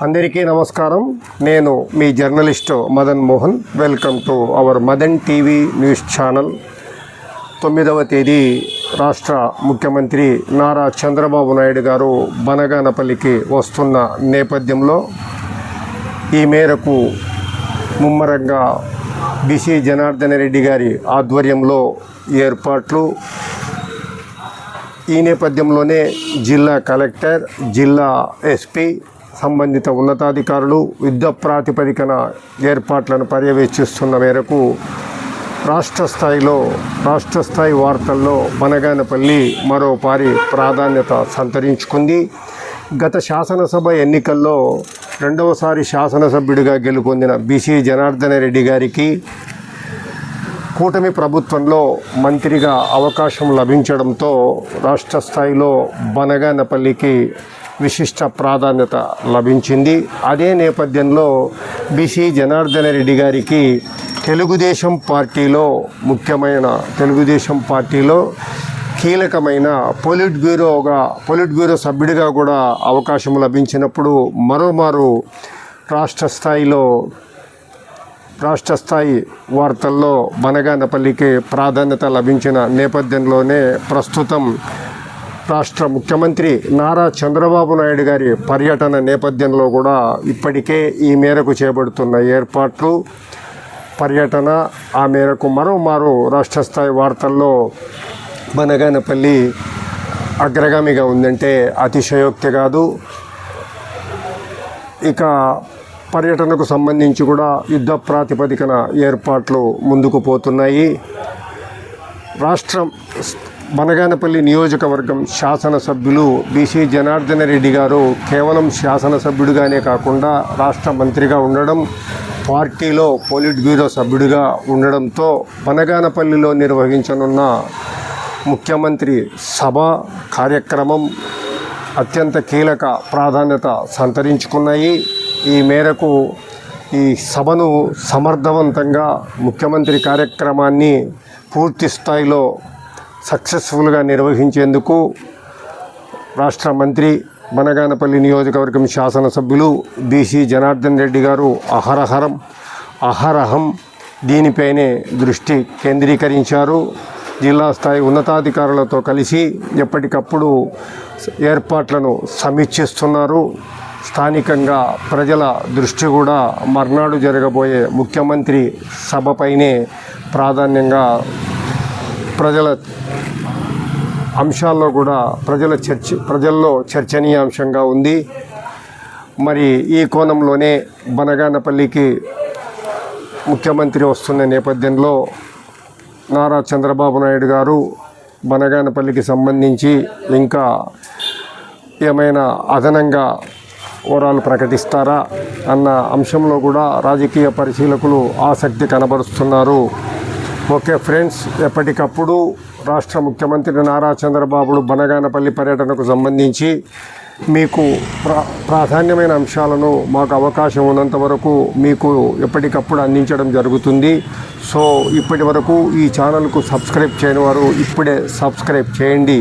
అందరికీ నమస్కారం. నేను మీ journalist Madan Mohan. Welcome to our Madan TV news channel. 9వ తేదీ రాష్ట్ర ముఖ్యమంత్రి నారా చంద్రబాబు నాయుడు గారు బనగానపల్లికి వస్తున్న నేపథ్యంలో ఈ మేరకు ముమ్మరంగా బీసీ జనార్దన్ రెడ్డి గారి ఆధ్వర్యంలో ఏర్పాట్లు. ఈ నేపథ్యంలోనే జిల్లా కలెక్టర్, జిల్లా ఎస్పీ, సంబంధిత ఉన్నతాధికారులు యుద్ధ ప్రాతిపదికన ఏర్పాట్లను పర్యవేక్షిస్తున్న మేరకు రాష్ట్ర స్థాయి వార్తల్లో బనగానపల్లి మరోపారి ప్రాధాన్యత సంతరించుకుంది. గత శాసనసభ ఎన్నికల్లో రెండవసారి శాసనసభ్యుడిగా గెలుపొందిన బీసీ జనార్దన్ రెడ్డి గారికి కూటమి ప్రభుత్వంలో మంత్రిగా అవకాశం లభించడంతో రాష్ట్ర స్థాయిలో బనగానపల్లికి విశిష్ట ప్రాధాన్యత లభించింది. అదే నేపథ్యంలో బీసీ జనార్దన్ రెడ్డి గారికి తెలుగుదేశం పార్టీలో కీలకమైన పొలిట్ బ్యూరో సభ్యుడిగా కూడా అవకాశం లభించినప్పుడు మరోమారు రాష్ట్ర స్థాయి వార్తల్లో బనగానపల్లికి ప్రాధాన్యత లభించిన నేపథ్యంలోనే ప్రస్తుతం రాష్ట్ర ముఖ్యమంత్రి నారా చంద్రబాబు నాయుడు గారి పర్యటన నేపథ్యంలో కూడా ఇప్పటికే ఈ మేరకు చేపడుతున్న ఏర్పాట్లు, పర్యటన ఆ మేరకు మరోమారు రాష్ట్ర స్థాయి వార్తల్లో బనగానపల్లి అగ్రగామిగా ఉందంటే అతిశయోక్తి కాదు. ఇక పర్యటనకు సంబంధించి కూడా యుద్ధ ప్రాతిపదికన ఏర్పాట్లు ముందుకు పోతున్నాయి. బనగానపల్లి నియోజకవర్గం శాసనసభ్యులు బీసీ జనార్దన్ రెడ్డి గారు కేవలం శాసనసభ్యుడిగానే కాకుండా రాష్ట్ర మంత్రిగా ఉండడం, పార్టీలో పోలిట్ బ్యూరో సభ్యుడిగా ఉండడంతో బనగానపల్లిలో నిర్వహించనున్న ముఖ్యమంత్రి సభ కార్యక్రమం అత్యంత కీలక ప్రాధాన్యత సంతరించుకున్నాయి. ఈ మేరకు ఈ సభను సమర్థవంతంగా ముఖ్యమంత్రి కార్యక్రమాన్ని పూర్తి స్థాయిలో సక్సెస్ఫుల్గా నిర్వహించేందుకు రాష్ట్ర మంత్రి, బనగానపల్లి నియోజకవర్గం శాసనసభ్యులు బీసీ జనార్దన్ రెడ్డి గారు అహరహం దీనిపైనే దృష్టి కేంద్రీకరించారు. జిల్లా స్థాయి ఉన్నతాధికారులతో కలిసి ఎప్పటికప్పుడు ఏర్పాట్లను సమీక్షిస్తున్నారు. స్థానికంగా ప్రజల దృష్టి కూడా మర్నాడు జరగబోయే ముఖ్యమంత్రి సభపైనే ప్రాధాన్యంగా ప్రజల అంశాల్లో కూడా ప్రజల్లో చర్చనీయాంశంగా ఉంది. మరి ఈ కోణంలోనే బనగానపల్లికి ముఖ్యమంత్రి వస్తున్న నేపథ్యంలో నారా చంద్రబాబు నాయుడు గారు బనగానపల్లికి సంబంధించి ఇంకా ఏమైనా అదనంగా వివరాలు ప్రకటిస్తారా అన్న అంశంలో కూడా రాజకీయ పరిశీలకులు ఆసక్తి కనబరుస్తున్నారు. ఓకే ఫ్రెండ్స్, ఎప్పటికప్పుడు రాష్ట్ర ముఖ్యమంత్రి నారా చంద్రబాబు బనగానపల్లి పర్యటనకు సంబంధించి మీకు ప్రాధాన్యమైన అంశాలను మాకు అవకాశం ఉన్నంత వరకు మీకు ఎప్పటికప్పుడు అందించడం జరుగుతుంది. సో ఇప్పటి వరకు ఈ ఛానల్కు సబ్స్క్రైబ్ చేయని వారు ఇప్పుడే సబ్స్క్రైబ్ చేయండి.